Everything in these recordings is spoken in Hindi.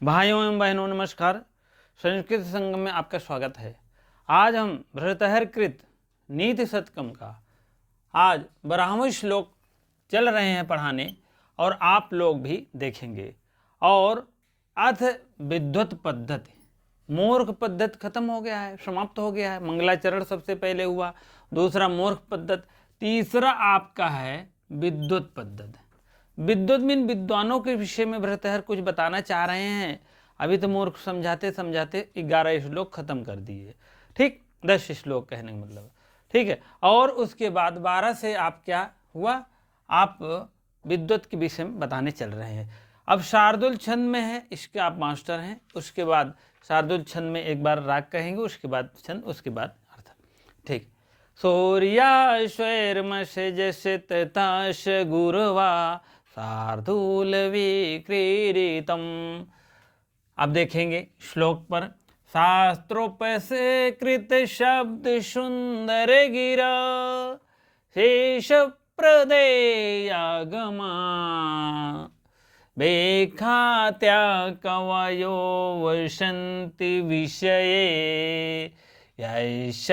भाइयों एवं बहनों नमस्कार। संस्कृत संगम में आपका स्वागत है। आज हम भर्तृहरिकृत नीति शतकम का आज 12वां श्लोक चल रहे हैं पढ़ाने और आप लोग भी देखेंगे। और अथ विद्वत पद्धति, मूर्ख पद्धति खत्म हो गया है, समाप्त हो गया है। मंगलाचरण सबसे पहले हुआ, दूसरा मूर्ख पद्धति, तीसरा आपका है विद्वत पद्धति। विद्वत मीन विद्वानों के विषय में भर्तृहरि कुछ बताना चाह रहे हैं। अभी तो मूर्ख समझाते समझाते 11 श्लोक खत्म कर दिए, ठीक, 10 श्लोक कहने का मतलब, ठीक है। और उसके बाद 12 से आप क्या हुआ, आप विद्वत के विषय में बताने चल रहे हैं। अब शार्दुल छंद में है, इसके आप मास्टर हैं। उसके बाद शार्दुल छंद में एक बार राग कहेंगे, उसके बाद छंद, उसके बाद अर्थ, ठीक। सूर्याश्वैर्मषजसितताश गुरवा शार्दूल विक्रीडितम। अब देखेंगे श्लोक पर। शास्त्रोपकृत शब्द सुंदर गिरा शेष प्रदेयागमा बेखात्या कवयो वसन्ति विषये यैष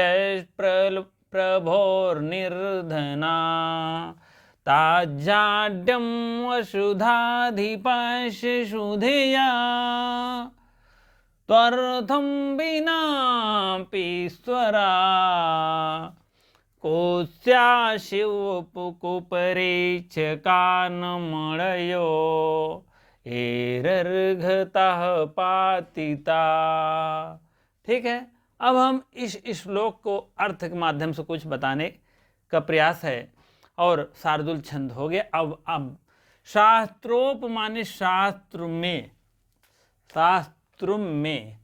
प्रभोर्निर्धना ताज्जाड्यं वसुधाधिपाश सुधिया त्वर्थं विनापीश्वरा कोस्या शिवपुकुपरेच कानमणयो एरर्घतः पातिता। ठीक है। अब हम इस श्लोक को अर्थ के माध्यम से कुछ बताने का प्रयास है और शार्दुल छंद हो गया। अब शास्त्रोप माने शास्त्र में, शास्त्र में,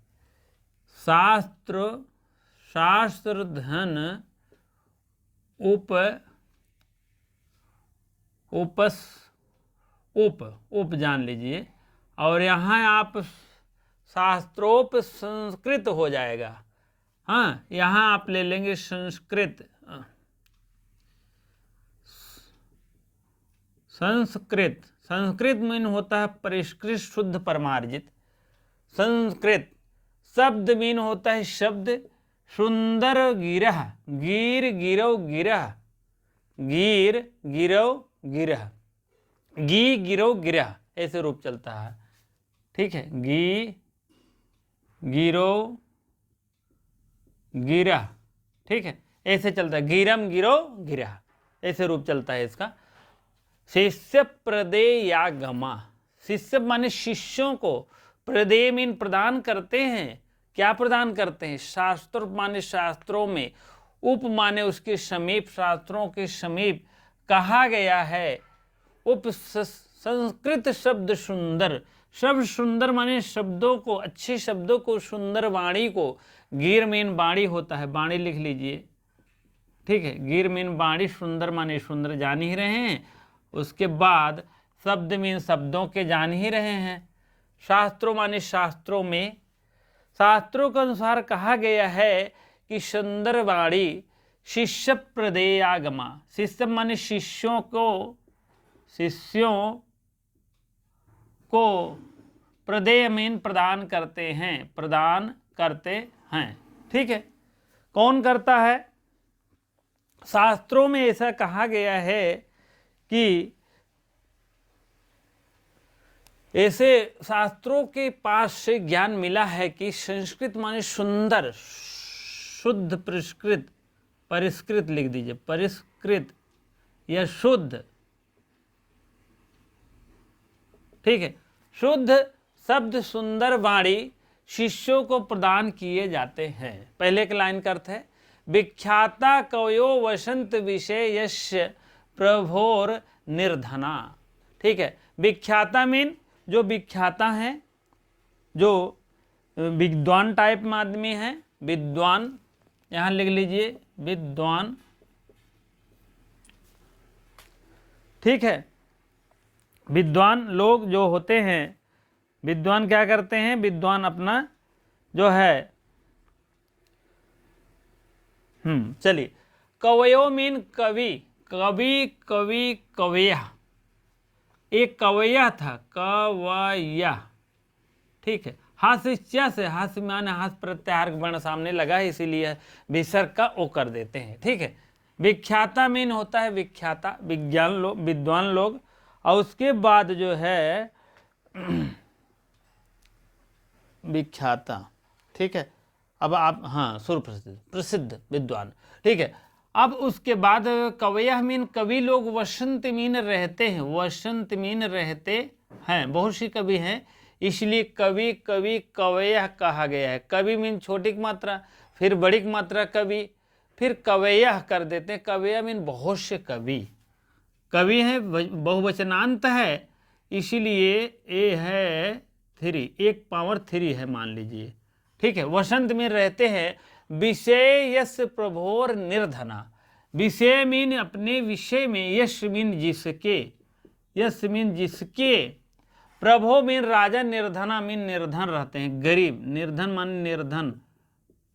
शास्त्र धन उप उपस उप जान लीजिए। और यहाँ आप शास्त्रोप संस्कृत हो जाएगा। हाँ, यहाँ आप ले लेंगे संस्कृत, संस्कृत। संस्कृत मीन होता है परिष्कृत शुद्ध परमार्जित। संस्कृत शब्द मीन होता है शब्द। सुंदर गिरह, गिर गिरव गिरह, गिर गिरव गिरह, गी गिरव गिरह, ऐसे रूप चलता है। ठीक है, गी गिरो गिरह, ठीक है, ऐसे चलता है। गिरम गिरो गिरह, ऐसे रूप चलता है इसका। शिष्य प्रदेयागमा, शिष्य माने शिष्यों को, प्रदेय मीन प्रदान करते हैं। क्या प्रदान करते हैं? शास्त्र माने शास्त्रों में, उप माने उसके समीप, शास्त्रों के समीप कहा गया है। उप संस्कृत शब्द सुंदर, शब्द सुंदर माने शब्दों को, अच्छे शब्दों को, सुंदर वाणी को। गिर मीन वाणी होता है, वाणी लिख लीजिए, ठीक है। गिर मीन वाणी, सुंदर माने सुंदर, जान ही रहे हैं। उसके बाद शब्द मीन शब्दों के, जान ही रहे हैं। शास्त्रों माने शास्त्रों में, शास्त्रों के अनुसार कहा गया है कि सुंदर वाणी शिष्य प्रदेयागमा। शिष्य माने शिष्यों को, शिष्यों को प्रदेय मीन प्रदान करते हैं, प्रदान करते हैं। ठीक है। कौन करता है? शास्त्रों में ऐसा कहा गया है कि ऐसे शास्त्रों के पास से ज्ञान मिला है कि संस्कृत माने सुंदर, शुद्ध, परिष्कृत, परिष्कृत लिख दीजिए, परिष्कृत या शुद्ध, ठीक है, शुद्ध शब्द, सुंदर वाणी शिष्यों को प्रदान किए जाते हैं। पहले के लाइन का अर्थ है विख्याता कवयो वसंत विषय यस्य प्रभोर निर्धना। ठीक है। विख्याता मीन जो विख्याता हैं, जो विद्वान टाइप में आदमी हैं, विद्वान, यहां लिख लीजिए विद्वान, ठीक है। विद्वान लोग जो होते हैं, विद्वान क्या करते हैं? विद्वान अपना जो है, चलिए, कवयो मीन कवि, कवि कवि कवयः, एक कवयः था, कवयः, ठीक है। हास्य से, हास्य माने हास्य प्रत्याहार वर्ण सामने लगा है, इसीलिए विसर्ग का ओ कर देते हैं, ठीक है। विख्याता मीन होता है विख्याता, विद्वान लोग। और उसके बाद जो है विख्याता, ठीक है। अब आप, हाँ, सुप्रसिद्ध, प्रसिद्ध, विद्वान, ठीक है। अब उसके बाद कवयः मीन कवि लोग, वसंत मीन रहते हैं, वसंत मीन रहते हैं, बहुत सी कवि हैं, इसलिए कवि कवयः कहा गया है। कवि मीन छोटी की मात्रा, फिर बड़ी की मात्रा कवि, फिर कवयः कर देते हैं। कवयः मीन बहुत से कवि, कवि है, बहुवचनांत है, इसीलिए ए है 3, 1 पावर 3 है मान लीजिए, ठीक है। वसंत में रहते हैं, विषय यश प्रभोर निर्धना, विषय मीन अपने विषय में, यश मीन जिसके, यश मीन जिसके, प्रभो मीन राजा, निर्धना मीन निर्धन रहते हैं, गरीब, निर्धन मान निर्धन,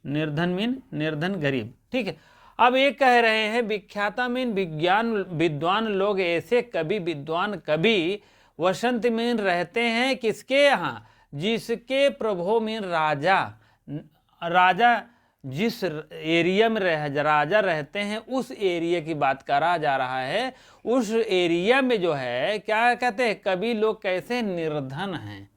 निर्धन मीन निर्धन गरीब, ठीक है। अब ये कह रहे हैं विख्याता मीन विद्वान लोग, ऐसे कवि, विद्वान कवि वसंत मीन रहते हैं किसके यहाँ, जिसके प्रभो मीन राजा, राजा जिस एरिया में राजा रहते हैं उस एरिया की बात करा जा रहा है। उस एरिया में जो है क्या कहते हैं, कवि लोग कैसे निर्धन हैं,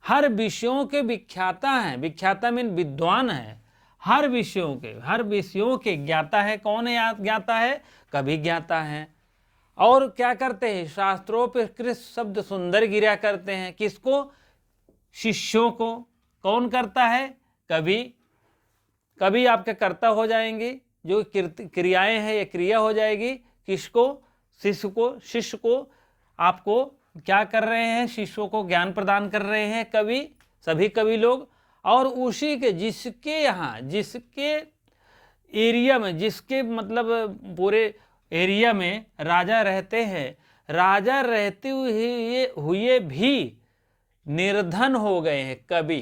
हर विषयों के विख्याता हैं, विख्याता मीन विद्वान है, हर विषयों के ज्ञाता है। कौन है ज्ञाता है, कवि ज्ञाता है। और क्या करते हैं, शास्त्रोपकृत शब्द सुंदर गिरा करते हैं, किसको, शिष्यों को। कौन करता है, कवि, कवि आपके कर्ता हो जाएंगे, जो क्रियाएं हैं ये क्रिया हो जाएगी, किसको, शिष्य को, शिष्य को आपको क्या कर रहे हैं, शिष्यों को ज्ञान प्रदान कर रहे हैं कवि, सभी कवि लोग। और उसी के, जिसके यहाँ, जिसके एरिया में, जिसके मतलब पूरे एरिया में राजा रहते हैं, राजा रहते हुए भी निर्धन हो गए हैं कवि,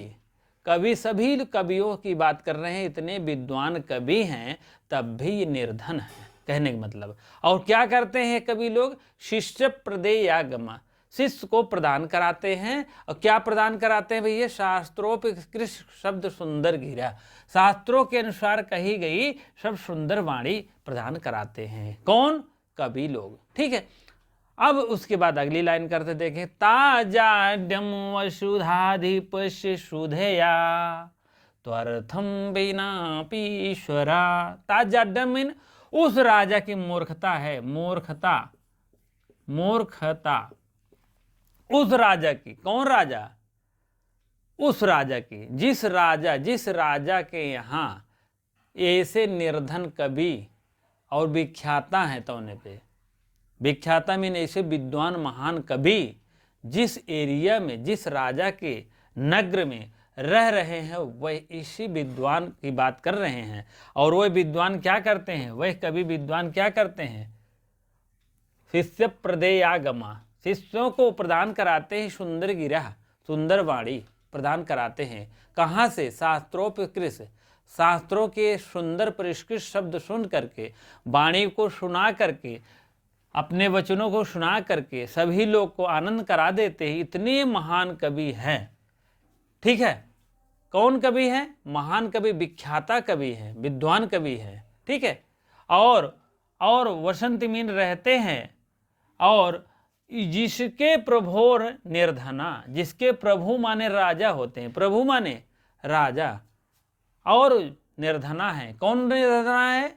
कवि सभी कवियों की बात कर रहे हैं, इतने विद्वान कवि हैं तब भी ये निर्धन है, कहने का मतलब। और क्या करते हैं कवि लोग, शिष्य प्रदेयागमा, शिष्य को प्रदान कराते हैं। और क्या प्रदान कराते हैं भैया, शास्त्रोपकृत शब्द सुंदर गिरा, शास्त्रों के अनुसार कही गई सब सुंदर वाणी प्रदान कराते हैं, कौन, कवि लोग, ठीक है। अब उसके बाद अगली लाइन करते देखें, ताजाड्यम वसुधाधिपस्य सुधया त्वर्थम विनापीश्वरा। ताजाड्यम मीन उस राजा की मूर्खता है, मूर्खता, मूर्खता उस राजा की, कौन राजा, उस राजा की, जिस राजा के यहाँ ऐसे निर्धन कवि और विख्याता है, तौने पे विख्याता मीन ऐसे विद्वान महान कवि जिस एरिया में, जिस राजा के नगर में रह रहे हैं, वह इसी विद्वान की बात कर रहे हैं। और वह विद्वान क्या करते हैं, वह कवि विद्वान क्या करते हैं, शिष्य प्रदेयागमा, शिष्यों को प्रदान कराते हैं सुंदर गिरा, सुंदर वाणी प्रदान कराते हैं। कहाँ से, शास्त्रोपकृत, शास्त्रों के सुंदर परिष्कृत शब्द सुन करके, वाणी को सुना करके, अपने वचनों को सुना करके सभी लोग को आनंद करा देते हैं। इतने महान कवि हैं, ठीक है। कौन कवि है, महान कवि, विख्याता कवि है, विद्वान कवि है, ठीक है। और वसंत मीन रहते हैं, और जिसके प्रभोर निर्धना, जिसके प्रभु माने राजा होते हैं, प्रभु माने राजा, और निर्धना है। कौन निर्धना है,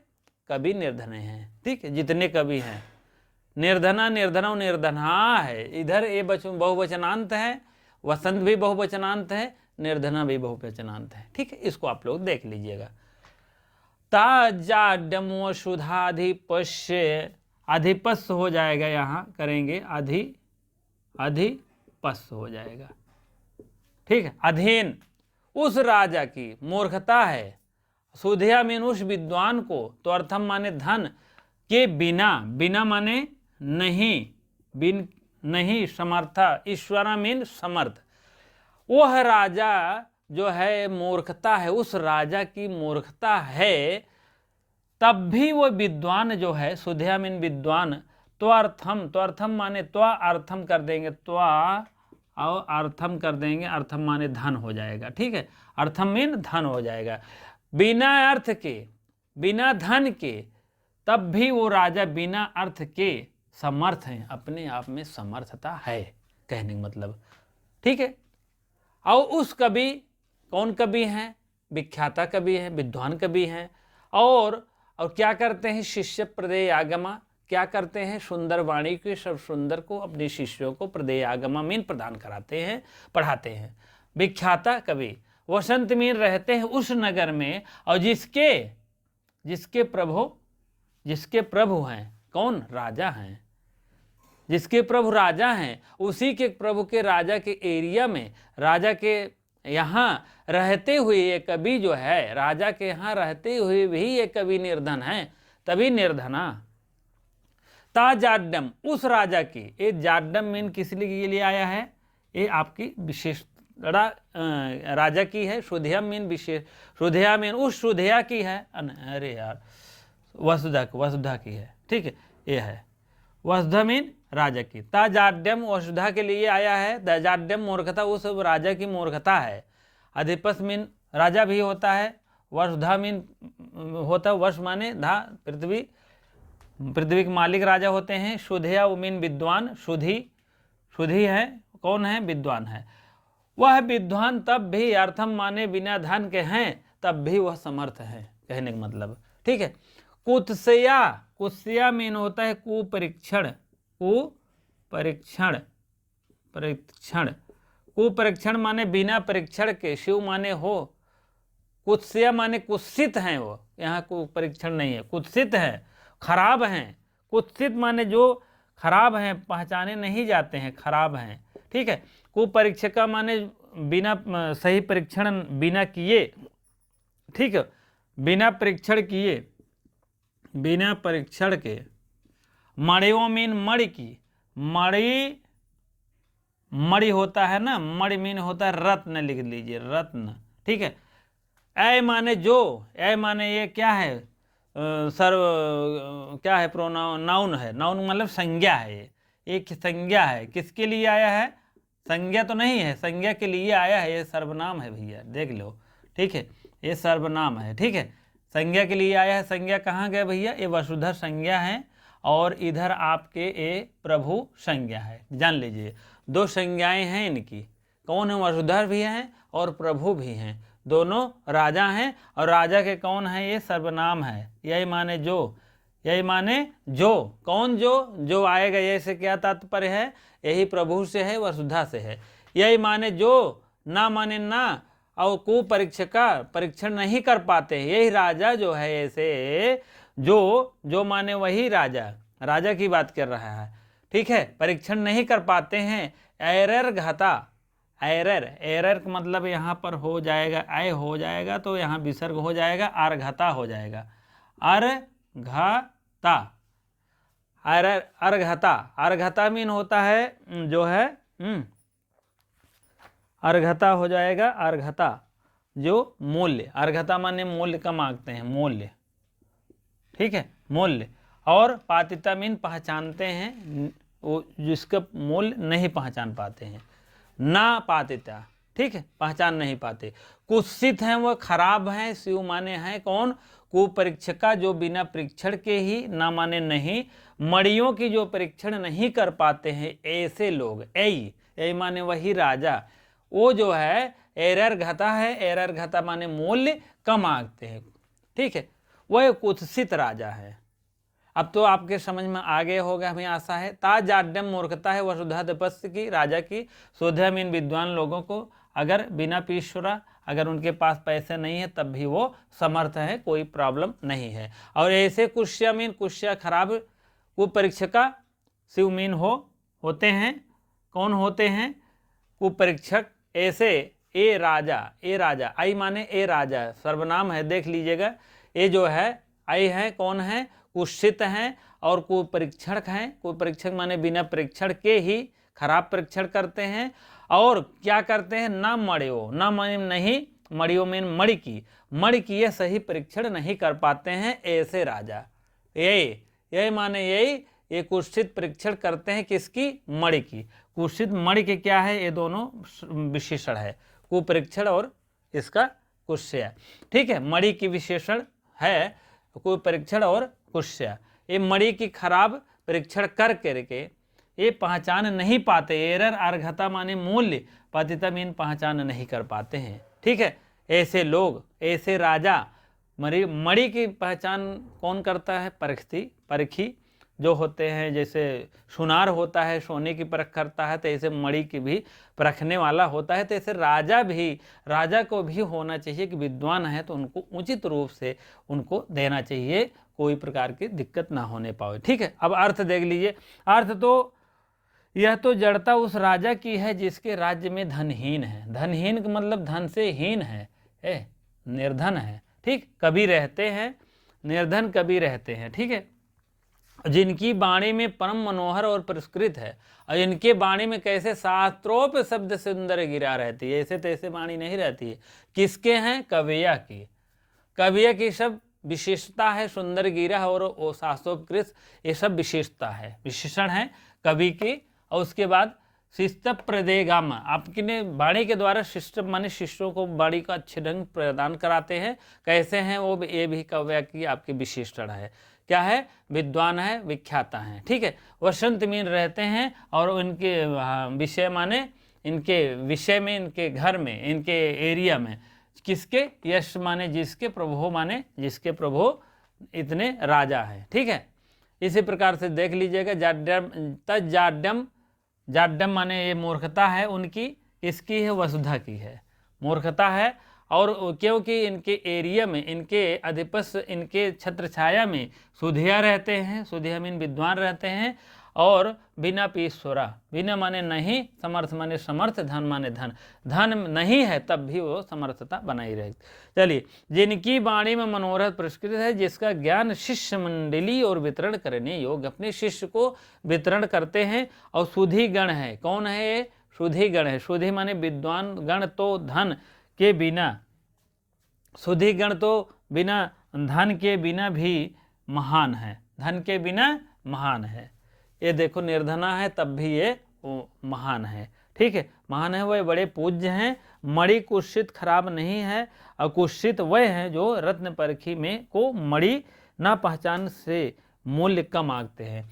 कवि निर्धने हैं, ठीक है। जितने कवि हैं, निर्धना, निर्धना, निर्धना है, इधर ये बहुवचनांत है, वसंत भी बहुवचनांत है, निर्धना भी बहुवचनांत है, ठीक है। इसको आप लोग देख लीजिएगा। ताजाड्यम सुधाधिपस्य, अधिपस्य हो जाएगा, यहाँ करेंगे अधिपस्य हो जाएगा, ठीक है। अधीन उस राजा की मूर्खता है, सुधिया मीन उस विद्वान को, तो अर्थम माने धन के बिना, बिना माने नहीं, बिन नहीं, समर्था, ईश्वरा मीन समर्थ, वह राजा जो है मूर्खता है, उस राजा की मूर्खता है, तब भी वो विद्वान जो है, सुधिया मीन विद्वान, त्वर्थम, त्वर्थम माने त्वा अर्थम कर देंगे, त्वा और अर्थम कर देंगे, अर्थम माने धन हो जाएगा, ठीक है, अर्थम मीन धन हो जाएगा। बिना अर्थ के, बिना धन के, तब भी वो राजा बिना अर्थ के समर्थ हैं, अपने आप में समर्थता है, कहने का मतलब, ठीक है। और उस कवि, कौन कवि हैं? विख्याता कवि हैं, विद्वान कवि हैं, और क्या करते हैं? शिष्य प्रदेय आगमा, क्या करते हैं? सुंदर वाणी के सब सुंदर को अपने शिष्यों को प्रदेय आगमा मीन प्रदान कराते हैं, पढ़ाते हैं। विख्याता कवि वसंत मीन रहते हैं उस नगर में, और जिसके प्रभु हैं, कौन? राजा हैं, जिसके प्रभु राजा हैं, उसी के प्रभु के राजा के एरिया में, राजा के यहाँ रहते हुए ये कवि जो है, राजा के यहाँ रहते हुए भी ये कवि निर्धन है, तभी निर्धना। ता जाड्डम, उस राजा की, ये जाड्डम मीन किस लिए आया है? ये आपकी विशेष राजा की है। सुधिया मीन विशेष, सुधिया मीन उस सुधिया की है, अरे यार वसुधा की है, ठीक है, ये है वसुधा मीन राजा की। ता जाड्यम वसुधा के लिए आया है। द जाड्यम मूर्खता, उस राजा की मूर्खता है। अधिपस मीन राजा भी होता है, वसुधा मीन होता है, वश माने धा, पृथ्वी के मालिक राजा होते हैं। सुधिया मीन विद्वान, सुधी है, कौन है? विद्वान है। वह विद्वान तब भी, अर्थम माने बिना धन के हैं, तब भी वह समर्थ है, कहने का मतलब, ठीक है। कुत्स्या मीन होता है कुपरीक्षण, कुपरीक्षण माने बिना परीक्षण के, शिव माने हो, कुत्स्या माने कुत्सित हैं वो, यहाँ कुपरीक्षण नहीं है, कुत्सित है, खराब हैं। कुत्सित माने जो खराब हैं, पहचाने नहीं जाते हैं, खराब हैं, ठीक है। कुपरीक्षका माने बिना सही परीक्षण बिना किए, ठीक है, बिना परीक्षण किए, बिना परीक्षण के। मणियों मीन मणि की, मणि होता है ना, मणि मीन होता है रत्न, लिख लीजिए रत्न, ठीक है। ऐ माने जो, ऐ माने ये क्या है? क्या है? प्रोनाउन, नाउन है, नाउन मतलब संज्ञा है, ये एक संज्ञा है। किसके लिए आया है? संज्ञा तो नहीं है, संज्ञा के लिए आया है, ये सर्वनाम है भैया, देख लो, ठीक है, ये सर्वनाम है, ठीक है, संज्ञा के लिए आया है। संज्ञा कहाँ गए भैया? ये वसुधर संज्ञा है, और इधर आपके ये प्रभु संज्ञा है, जान लीजिए, दो संज्ञाएं हैं इनकी, कौन है? वसुधर भी हैं और प्रभु भी हैं, दोनों राजा हैं, और राजा के कौन है? ये सर्वनाम है। यही माने जो, यही माने जो, कौन? जो आएगा, ये से क्या तात्पर्य है? यही प्रभु से है, वसुधा से है। यही माने जो, ना माने ना, और कुपरीक्षका, परीक्षण नहीं कर पाते, यही राजा जो है, ऐसे जो माने वही राजा की बात कर रहा है, ठीक है, परीक्षण नहीं कर पाते हैं। एरर घाता, एरर का मतलब यहाँ पर हो जाएगा, ऐ हो जाएगा, तो यहाँ विसर्ग हो जाएगा, अर्घता हो जाएगा, अर्घता मीन होता है जो है, अर्घता हो जाएगा, अर्घता जो मूल्य, अर्घता माने मूल्य का मांगते हैं, मूल्य, ठीक है, मूल्य। और पातिता मीन पहचानते हैं, वो जिसका मूल्य नहीं पहचान पाते हैं, ना पातिता, ठीक है, पहचान नहीं पाते। कुत्सित हैं, वह खराब हैं। शिव माने हैं कौन? कुपरीक्षका, जो बिना परीक्षण के ही, ना माने नहीं, मणियों की जो परीक्षण नहीं कर पाते हैं, ऐसे लोग, ऐ माने वही राजा, वो जो है एरर घता है, एरर घता माने मूल्य कम मांगते हैं, ठीक है, वह कुत्सित राजा है। अब तो आपके समझ में आ गए होगा, हमें आशा है। ता जाड्यम मूर्खता है वसुधा दपस्य की, राजा की। सोध्या मीन विद्वान लोगों को, अगर बिना पीश्वरा, अगर उनके पास पैसे नहीं है तब भी वो समर्थ है, कोई प्रॉब्लम नहीं है। और ऐसे कुश्या मीन, कुश्या खराब, कुपरीक्षका, शिव मीन होते हैं, कौन होते हैं? कुपरीक्षक। ऐसे ए राजा, आई माने ए राजा, सर्वनाम है, देख लीजिएगा, ये जो है आई है, कौन है? कुत्सित हैं और कुपरीक्षक हैं। कुपरीक्षक माने बिना परीक्षण के ही खराब परीक्षण करते हैं, और क्या करते हैं? ना मड़ियो, ना माने नहीं, मड़ियो में मणि की ये सही परीक्षण नहीं कर पाते हैं, ऐसे राजा। यही माने यही ये कुत्सित परीक्षण करते हैं किसकी? मणि की। कुत्सित मणि के क्या है? ये दोनों विशेषण है, कुपरीक्षण और इसका कुत्स्य। ठीक है, मणि की विशेषण है कुपरीक्षण और कुत्स्य। ये मणि की खराब परीक्षण कर करके ये पहचान नहीं पाते, एरर अर्घता माने मूल्य, पतिता मीन पहचान नहीं कर पाते हैं। ठीक है, ऐसे लोग, ऐसे राजा मणि की पहचान कौन करता है? परखी जो होते हैं, जैसे सुनार होता है सोने की परख करता है, तो ऐसे मणि की भी परखने वाला होता है। तो ऐसे राजा को भी होना चाहिए कि विद्वान है तो उनको उचित रूप से उनको देना चाहिए, कोई प्रकार की दिक्कत ना होने पाए। ठीक है, अब अर्थ देख लीजिए। अर्थ तो यह तो जड़ता उस राजा की है जिसके राज्य में धनहीन है। धनहीन का मतलब धन से हीन है, निर्धन है। ठीक, कभी रहते हैं, निर्धन कभी रहते हैं। ठीक है, जिनकी वाणी में परम मनोहर और पुरस्कृत है, और इनके वाणी में कैसे शास्त्रोप शब्द सुंदर गिरा रहती है, ऐसे तैसे वाणी नहीं रहती है। किसके हैं? कविया की। कविया की सब विशेषता है, सुंदर गिरा और शास्त्रोपकृत, ये सब विशेषता है, विशेषण है कवि की। और उसके बाद शिष्ट प्रदेगाम, आपकी वाणी के द्वारा शिष्ट माने शिष्यों को वाणी का अच्छे ढंग प्रदान कराते हैं। कैसे हैं वो? ये भी कव्य की आपकी विशेषण है। क्या है? विद्वान है, विख्याता है। ठीक है, वसंत मीन रहते हैं और इनके विषय माने इनके विषय में, इनके घर में, इनके एरिया में, किसके? यश माने जिसके, प्रभु माने जिसके प्रभु इतने राजा है। ठीक है, इसी प्रकार से देख लीजिएगा। जाड्यम, जाड्यम माने ये मूर्खता है उनकी, इसकी है? वसुधा की है, मूर्खता है। और क्योंकि इनके एरिया में, इनके अधिपस्य, इनके छत्र छाया में सुधिया रहते हैं, सुधिया मीन विद्वान रहते हैं। और बिना पीश्वरा, बिना माने नहीं, समर्थ माने समर्थ, धन माने धन, धन नहीं है तब भी वो समर्थता बनाई रहेगी। चलिए, जिनकी वाणी में मनोरथ पुरस्कृत है, जिसका ज्ञान शिष्य मंडली और वितरण करने योग्य, अपने शिष्य को वितरण करते हैं। और सुधी गण है, कौन है ये? सुधी गण है। सुधी माने विद्वान, गण तो धन के बिना, सुधी गण तो बिना धन के बिना भी महान है, धन के बिना महान है। ये देखो, निर्धना है तब भी ये महान है। ठीक है, महान है, वह बड़े पूज्य हैं। मणि कुत्सित खराब नहीं है, और कुत्सित वह है जो रत्न परखी में को मणि न पहचान से मूल्य कम आंकते हैं।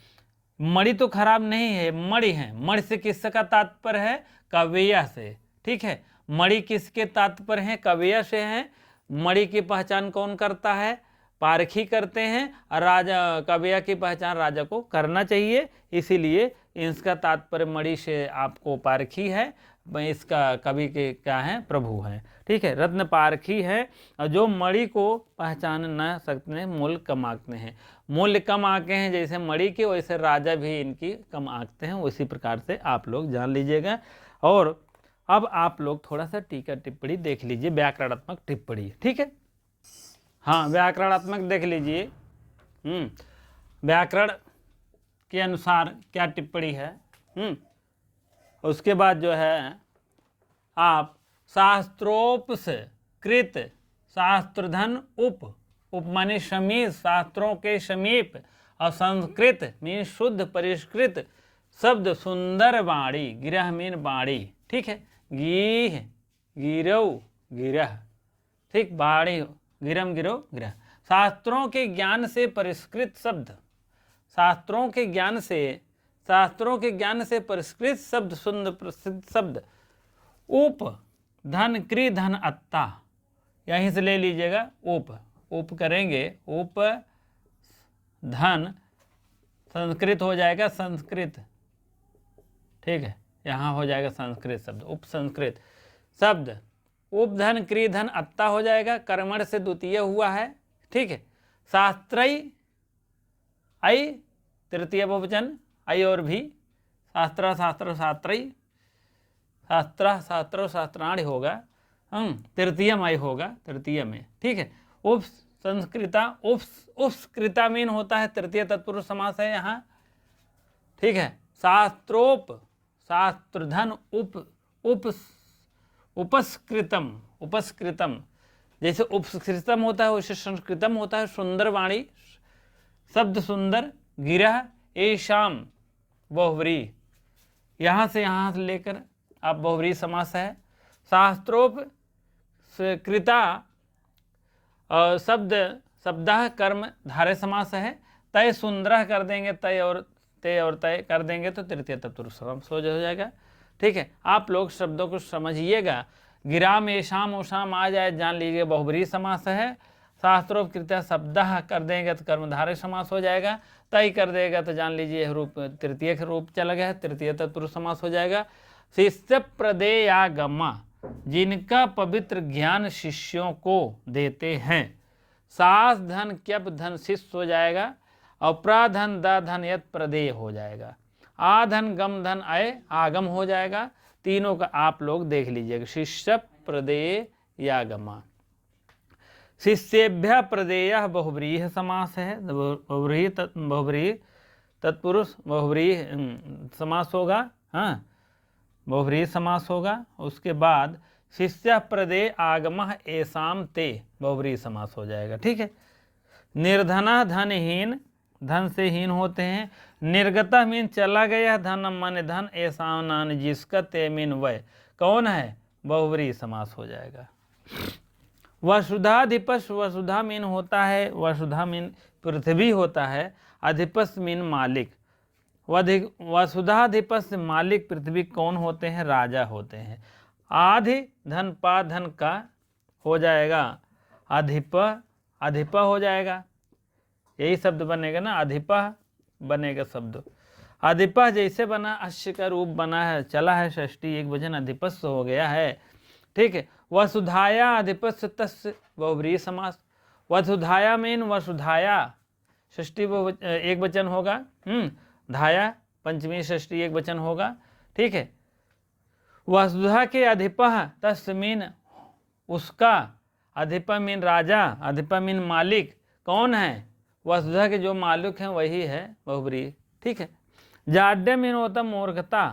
मणि तो खराब नहीं है, मणि है। मणि से किसका तात्पर्य है? कविया से। ठीक है, मणि किसके तात्पर्य हैं? कविया से हैं। मणि की पहचान कौन करता है? पारखी करते हैं, और राजा, कविया की पहचान राजा को करना चाहिए। इसीलिए इसका तात्पर्य मणि से आपको पारखी है, इसका कवि के क्या है? प्रभु हैं। ठीक है, रत्न पारखी है, और जो मणि को पहचान न सकते हैं मूल्य कम आंकते हैं। मूल्य कम आंके हैं जैसे मणि के, वैसे राजा भी इनकी कम आंकते हैं। उसी प्रकार से आप लोग जान लीजिएगा। और अब आप लोग थोड़ा सा टीका टिप्पणी देख लीजिए, व्याकरणात्मक टिप्पणी। ठीक है, हाँ, व्याकरणात्मक देख लीजिए। व्याकरण के अनुसार क्या टिप्पणी है। उसके बाद जो है आप शास्त्रोपकृत, शास्त्रधन उप माने समीप, शास्त्रों के समीप, और संस्कृत मीन शुद्ध परिष्कृत शब्द, सुंदर वाणी, गिरह मीन वाणी। ठीक है, गीह, गिरौ, गिरह। ठीक, वाणी, गिरम, गिरो, गिरह। शास्त्रों के ज्ञान से परिष्कृत शब्द, शास्त्रों के ज्ञान से, शास्त्रों के ज्ञान से परिष्कृत शब्द, सुंदर प्रसिद्ध शब्द। उप, धन, क्री, धन, अत्ता, यहीं से ले लीजिएगा। उप करेंगे, उप धन, संस्कृत हो जाएगा संस्कृत। ठीक है, यहाँ हो जाएगा संस्कृत शब्द, उप संस्कृत शब्द। उपधन, क्री, धन, अत्ता हो जाएगा, कर्मण से द्वितीय हुआ है। ठीक है, शास्त्रई, आई तृतीय बहुवचन, आई और भी, शास्त्र, शास्त्र, शास्त्रई, शास्त्र, शास्त्र, शास्त्राणी होगा। तृतीय मय होगा, तृतीय में। ठीक है, उप संस्कृता, उपस्कृता मीन होता है तृतीय तत्पुरुष समास है यहाँ। ठीक है, शास्त्रोप, शास्त्रधन, उपस्कृतम, उपस्कृतम, जैसे उपस्कृतम होता है वैसे संस्कृतम होता है। सुंदर वाणी, शब्द सुंदर, गिरह, एशाम बहुव्रीहि, यहाँ से लेकर आप बहुव्रीहि समास है। शास्त्रोप कृता शब्दः कर्म धारय समास है। तय सुंदर कर देंगे, तय और तय कर देंगे तो तृतीय तत्पुरुष समास हो जाएगा। ठीक है, आप लोग शब्दों को समझिएगा। गिराम एशाम ओशाम आ जाए जान लीजिए बहुव्रीहि समास है। शास्त्रोपकृत शब्दः कर देंगे तो कर्मधारय समास हो जाएगा। तय कर देगा तो जान लीजिए रूप तृतीय रूप चला गया है, तृतीय तत्पुरुष समास हो जाएगा। शिष्य प्रदेयागमा, जिनका पवित्र ज्ञान शिष्यों को देते हैं। सास धन क्यप धन शिष्य हो जाएगा, और प्राधन द धन यत प्रदेय हो जाएगा। आधन गम धन अय आगम हो जाएगा। तीनों का आप लोग देख लीजिएगा। शिष्य प्रदेय या गमा। शिष्येभ्य प्रदेय बहुव्रीहि समास है। बहुव्रीहि तत्पुरुष बहुव्रीहि समास होगा। हाँ, बहुव्रीहि समास होगा। उसके बाद शिष्य प्रदेय आगमः एसाम ते बहुव्रीहि समास हो जाएगा। ठीक है। निर्धना धनहीन, धन से हीन होते हैं। निर्गता मीन चला गया, धन मन धन ऐसा नान जिसका ते मीन वह कौन है, बहुव्रीहि समास हो जाएगा। वसुधाधिपस, वसुधा मीन होता है, वसुधा मीन पृथ्वी होता है। अधिपस मीन मालिक। वसुधाधिपस मालिक पृथ्वी कौन होते हैं, राजा होते हैं। आधि धन पा धन का हो जाएगा अधिप, अधिप हो जाएगा। यही शब्द बनेगा ना, अधिपा बनेगा शब्द। अधिपा जैसे बना अश्य का रूप बना है, चला है षष्ठी एक वचन अधिपस्य हो गया है। ठीक है। वसुधाया अधिपस्य तस्य बहुव्रीहि समास। वसुधाया मीन वसुधाया षष्ठी एक वचन होगा। धाया पंचमी षष्ठी एक वचन होगा। ठीक है। वसुधा के अधिपः तस्य मीन उसका, अधिपा मीन राजा, अधिपा मीन मालिक कौन है, वसुधा के जो मालिक हैं वही है बहुव्रीहि। ठीक है। जाड्यम मीन होता मूर्खता।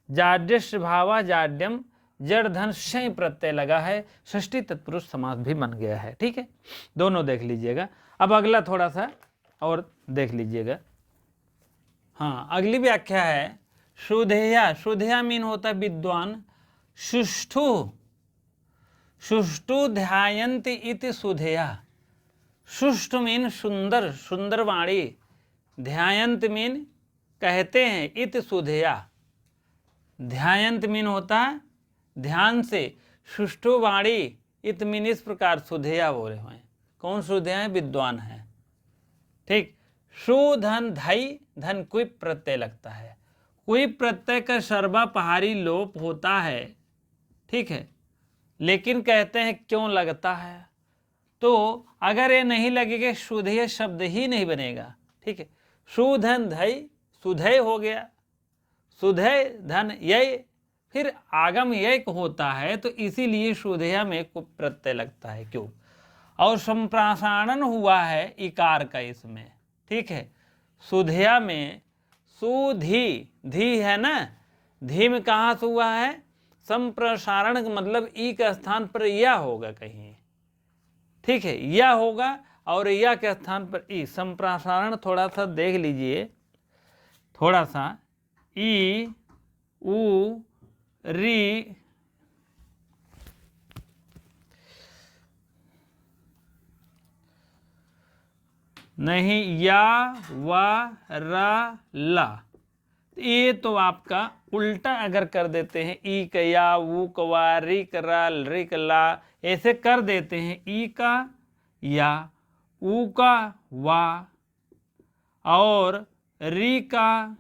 जाड्य स्वभावा जाड्यम, जड़ धन शय प्रत्यय लगा है, षष्ठी तत्पुरुष समास भी बन गया है। ठीक है, दोनों देख लीजिएगा। अब अगला थोड़ा सा और देख लीजिएगा। हाँ, अगली व्याख्या है शुद्धेया। शुद्धेया मीन होता है विद्वान। सुष्ठु, सुष्ठु ध्यायन्ति इति शुद्धेया। सुष्ठु मीन सुंदर, सुंदर वाणी। ध्यायंत मीन कहते हैं, इति शुद्धेया। ध्यायंत मीन होता है ध्यान से। सुष्ठु वाणी इत मीन इस प्रकार शुद्धेया बोले हुए हैं। कौन शुद्धेया है, विद्वान है। ठीक। सुधन धई, धन क्विप प्रत्यय लगता है। क्विप प्रत्यय का सर्वा पहाड़ी लोप होता है। ठीक है, लेकिन कहते हैं क्यों लगता है, तो अगर ये नहीं लगेगा शुद्धेय शब्द ही नहीं बनेगा। ठीक है। सुधन धई सुधय हो गया, सुधय धन यय, फिर आगम यय होता है, तो इसीलिए शुद्धेय में कुप प्रत्यय लगता है। क्यों, और संप्रासारण हुआ है इकार का इसमें। ठीक है। शुद्धेय में सुधी, धी है ना, धी में कहाँ से हुआ है, संप्रसारण का मतलब ई के स्थान पर या होगा कहीं। ठीक है, या होगा और या के स्थान पर ई। संप्रसारण थोड़ा सा देख लीजिए, थोड़ा सा ई उ री, नहीं या वा रा ला, ये तो आपका उल्टा अगर कर देते हैं, ई का या, ऊ का वा, री का रा, री का ला, ऐसे कर देते हैं। ई का या, ऊ का वा और री का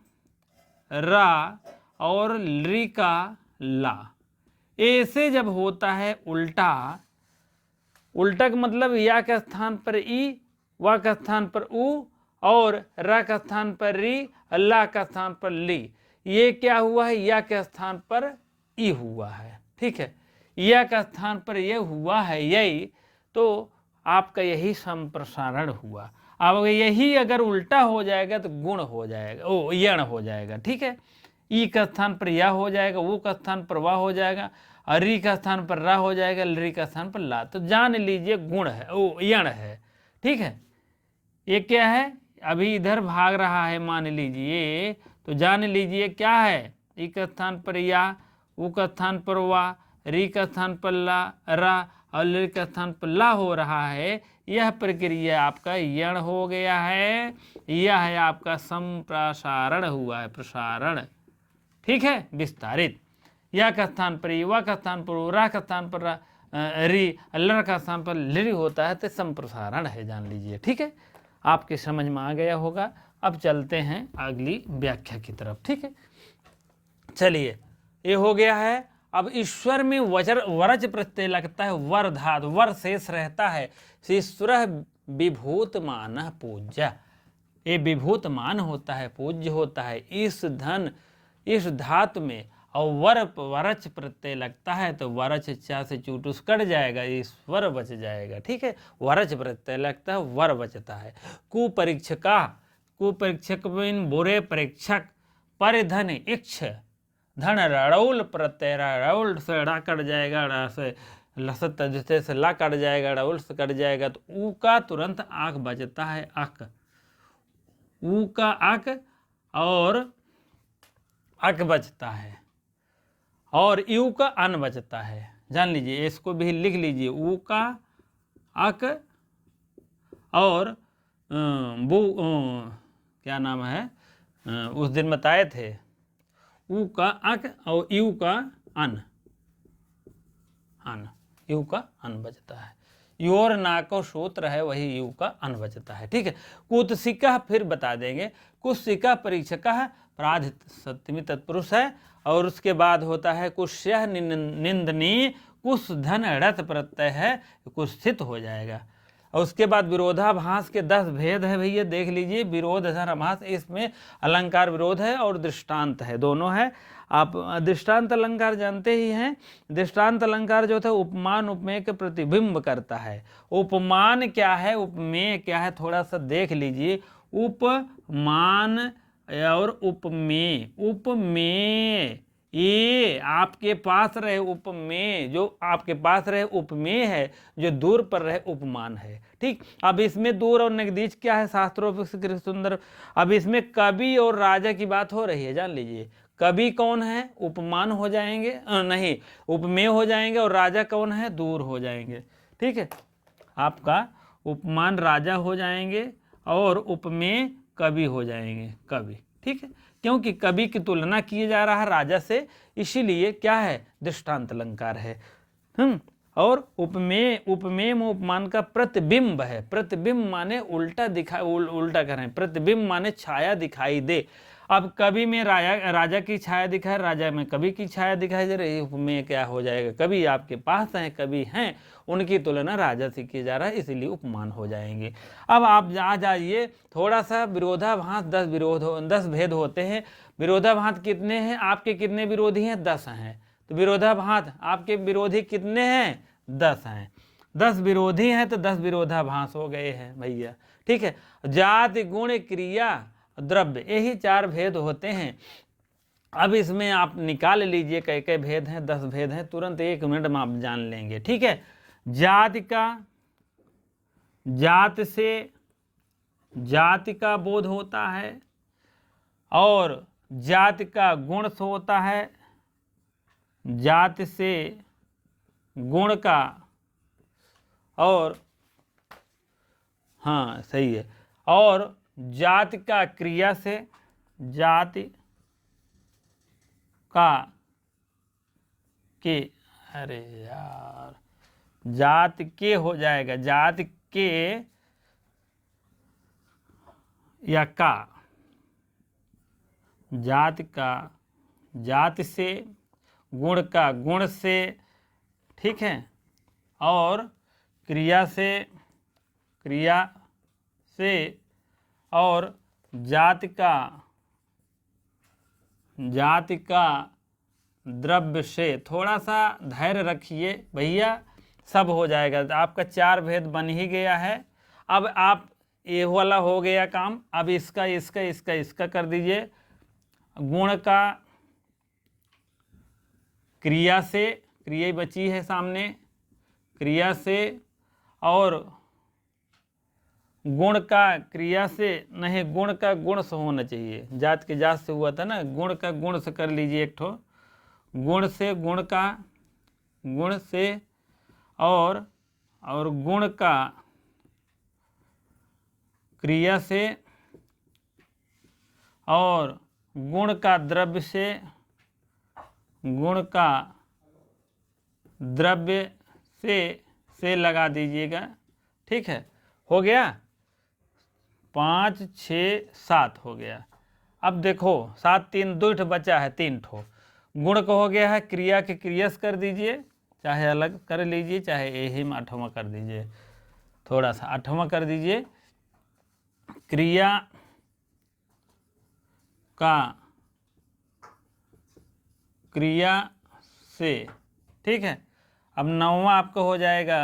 रा और री का ला, ऐसे जब होता है उल्टा, उल्टा का मतलब या के स्थान पर ई, वा का स्थान पर ऊ और रा का स्थान पर री, ला का स्थान पर ली। ये क्या हुआ है, या के स्थान पर ई हुआ है। ठीक है, या का स्थान पर ये हुआ है यही, तो आपका यही संप्रसारण हुआ। अब यही अगर उल्टा हो जाएगा तो गुण हो जाएगा, ओ यण हो जाएगा। ठीक है, ई का स्थान पर या हो जाएगा, वो का स्थान पर वा हो जाएगा, और री का स्थान पर रा हो जाएगा, री का स्थान पर ला। तो जान लीजिए गुण है, ओ यण है। ठीक है, ये क्या है, अभी इधर भाग रहा है मान लीजिए, तो जान लीजिए क्या है, ई का स्थान पर या, उ का स्थान पर वा, री का स्थान पर ला रा और ल का स्थान पर ला हो रहा है। यह प्रक्रिया आपका यण हो गया है, यह है आपका संप्रसारण हुआ है, प्रसारण, ठीक है, विस्तारित। या का स्थान पर युवा का स्थान पर रा का स्थान पर री, लर का स्थान पर लिरी होता है, तो संप्रसारण है, जान लीजिए, ठीक है। आपके समझ में आ गया होगा। अब चलते हैं अगली व्याख्या की तरफ, ठीक है। चलिए, ये हो गया है। अब ईश्वर में वरज प्रत्यय लगता है, वर धातु, वर शेष रहता है। ईश्वर विभूतमान पूज्य, ये विभूतमान होता है, पूज्य होता है। इस धातु में और वरच प्रत्यय लगता है तो वरच चा से चूटुस कट जाएगा, ईश्वर बच जाएगा, ठीक है। वरच प्रत्यय लगता है, वर बचता है। कुपरीक्षका, कुपरीक्षक में बुरे परीक्षक, परिधन इक्ष, धन रड़ौल प्रत्यय, रड़ौल से ड़ा कट जाएगा, ड़ा से लसत जिसे से ला कट जाएगा, रड़ौल से कट जाएगा, तो ऊ का तुरंत आंख बचता है, अक, ऊ का अक और अक बचता है, और यू का अन बचता है, जान लीजिए। इसको भी लिख लीजिए, ऊ का अक और क्या नाम है, उस दिन बताए थे, ऊ का अक और यू का अन, यू का अन बचता है। योर नाको सूत्र है, वही यू का अन बचता है, ठीक है। कुत्सिका फिर बता देंगे, कुत्सिका परीक्षका प्राध सप्तमी तत्पुरुष है, और उसके बाद होता है कुश्य निंदनी, कुश धन रत प्रत्यय है, कुत्सित हो जाएगा। और उसके बाद विरोधाभास के 10 भेद है भैया, देख लीजिए। विरोध धनाभास, इसमें अलंकार विरोध है और दृष्टांत है, दोनों है। आप दृष्टांत अलंकार जानते ही हैं। दृष्टांत अलंकार जो था उपमान उपमेय के प्रतिबिंब करता है। उपमान क्या है, उपमेय क्या है, थोड़ा सा देख लीजिए। उपमान और उपमेय, उपमेय ये आपके पास रहे उपमेय, जो आपके पास रहे उपमेय है, जो दूर पर रहे उपमान है, ठीक। अब इसमें दूर और नजदीक क्या है, शास्त्रों सुंदर। अब इसमें कवि और राजा की बात हो रही है, जान लीजिए। कवि कौन है, उपमान हो जाएंगे, नहीं उपमेय हो जाएंगे, और राजा कौन है, दूर हो जाएंगे, ठीक है। आपका उपमान राजा हो जाएंगे और उपमेय कवि हो जाएंगे, कवि, ठीक है। क्योंकि कवि की तुलना किए जा रहा है राजा से, इसीलिए क्या है, दृष्टांत अलंकार है। और उपमेय, उपमेय में उपमान का प्रतिबिंब है। प्रतिबिंब माने उल्टा उल्टा कर रहे हैं, प्रतिबिंब माने छाया दिखाई दे। अब कवि में राजा की छाया दिखाए, राजा में कवि की छाया दिखाई दे रही, उपमेय क्या हो जाएगा, कवि आपके पास हैं, कवि हैं, उनकी तुलना राजा से की जा रहा है, इसीलिए उपमान हो जाएंगे। अब आप आ जाइए, थोड़ा सा विरोधाभास, 10 भेद होते हैं। विरोधाभास कितने हैं, आपके कितने विरोधी हैं, 10 हैं। तो विरोधाभास आपके विरोधी कितने हैं, 10 हैं। 10 विरोधी हैं तो 10 विरोधाभास हो गए हैं भैया, ठीक है। जाति गुण क्रिया द्रव्य, यही 4 भेद होते हैं। अब इसमें आप निकाल लीजिए कई कई भेद हैं, 10 भेद हैं, तुरंत 1 मिनट में आप जान लेंगे, ठीक है। जाति का, जात से जाति का बोध होता है, और जाति का गुण से होता है, जाति से गुण का, और हाँ सही है, और जाति का क्रिया से, जाति का के, अरे यार जाति के हो जाएगा, जाति के या का, जाति का जाति से, गुण का गुण से, ठीक है, और क्रिया से, क्रिया से, और जाति का द्रव्य से। थोड़ा सा धैर्य रखिए भैया, सब हो जाएगा। आपका 4 भेद बन ही गया है। अब आप ये वाला हो गया काम, अब इसका इसका इसका इसका कर दीजिए। गुण का क्रिया से, क्रिया बची है सामने, क्रिया से, और गुण का क्रिया से नहीं, गुण का गुण से होना चाहिए। जात के जात से हुआ था ना, गुण का गुण से कर लीजिए एक ठो, गुण से, गुण का गुण से, और गुण का क्रिया से, और गुण का द्रव्य से, गुण का द्रव्य से लगा दीजिएगा। ठीक है, हो गया, 5 6 7 हो गया। अब देखो 7 3 2 ठो बचा है, 3 ठो। गुण का हो गया है, क्रिया के क्रिया से कर दीजिए, चाहे अलग कर लीजिए, चाहे यही में 8वां कर दीजिए, थोड़ा सा 8वां कर दीजिए, क्रिया का क्रिया से। ठीक है, अब 9वां आपका हो जाएगा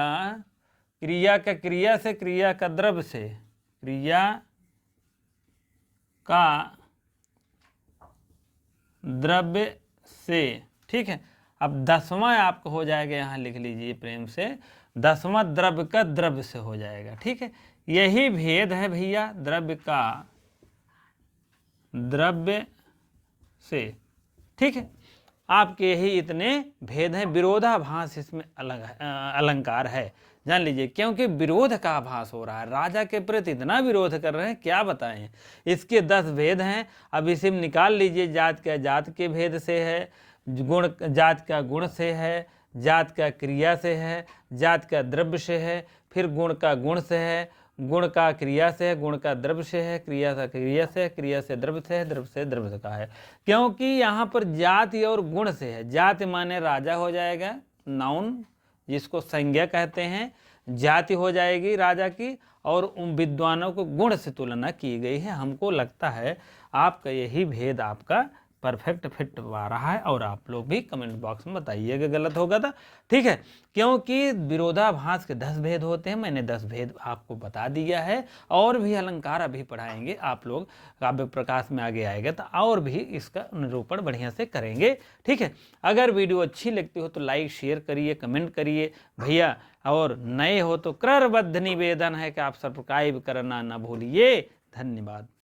क्रिया का क्रिया से, क्रिया का द्रव्य से, क्रिया का द्रव्य से। ठीक है, अब 10वां आपको हो जाएगा, यहाँ लिख लीजिए प्रेम से, 10वां द्रव्य का द्रव्य से हो जाएगा। ठीक है, यही भेद है भैया, द्रव्य का द्रव्य से। ठीक है, आपके यही इतने भेद हैं। विरोधाभास इसमें अलग अलंकार है, जान लीजिए, क्योंकि विरोध का आभास हो रहा है, राजा के प्रति इतना विरोध कर रहे हैं, क्या बताएं। इसके 10 भेद हैं, अब इसे निकाल लीजिए। जात का जात के भेद से है, गुण जात का गुण से है, जात का क्रिया से है, जात का द्रव्य से है, फिर गुण का गुण से है, गुण का क्रिया से है, गुण का द्रव्य से है, क्रिया का क्रिया से, क्रिया से द्रव्य से है, द्रव्य से द्रव्य का है। क्योंकि यहाँ पर जाति और गुण से है। जाति माने राजा हो जाएगा, नाउन जिसको संज्ञा कहते हैं, जाति हो जाएगी राजा की, और उन विद्वानों को गुण से तुलना की गई है। हमको लगता है आपका यही भेद आपका परफेक्ट फिट आ रहा है, और आप लोग भी कमेंट बॉक्स में बताइएगा गलत होगा तो। ठीक है, क्योंकि विरोधाभास के 10 भेद होते हैं, मैंने 10 भेद आपको बता दिया है, और भी अलंकार अभी पढ़ाएंगे आप लोग, काव्य प्रकाश में आगे आएगा तो और भी इसका निरूपण बढ़िया से करेंगे। ठीक है, अगर वीडियो अच्छी लगती हो तो लाइक शेयर करिए, कमेंट करिए भैया, और नए हो तो करबद्ध निवेदन है कि आप सब्सक्राइब करना ना भूलिए। धन्यवाद।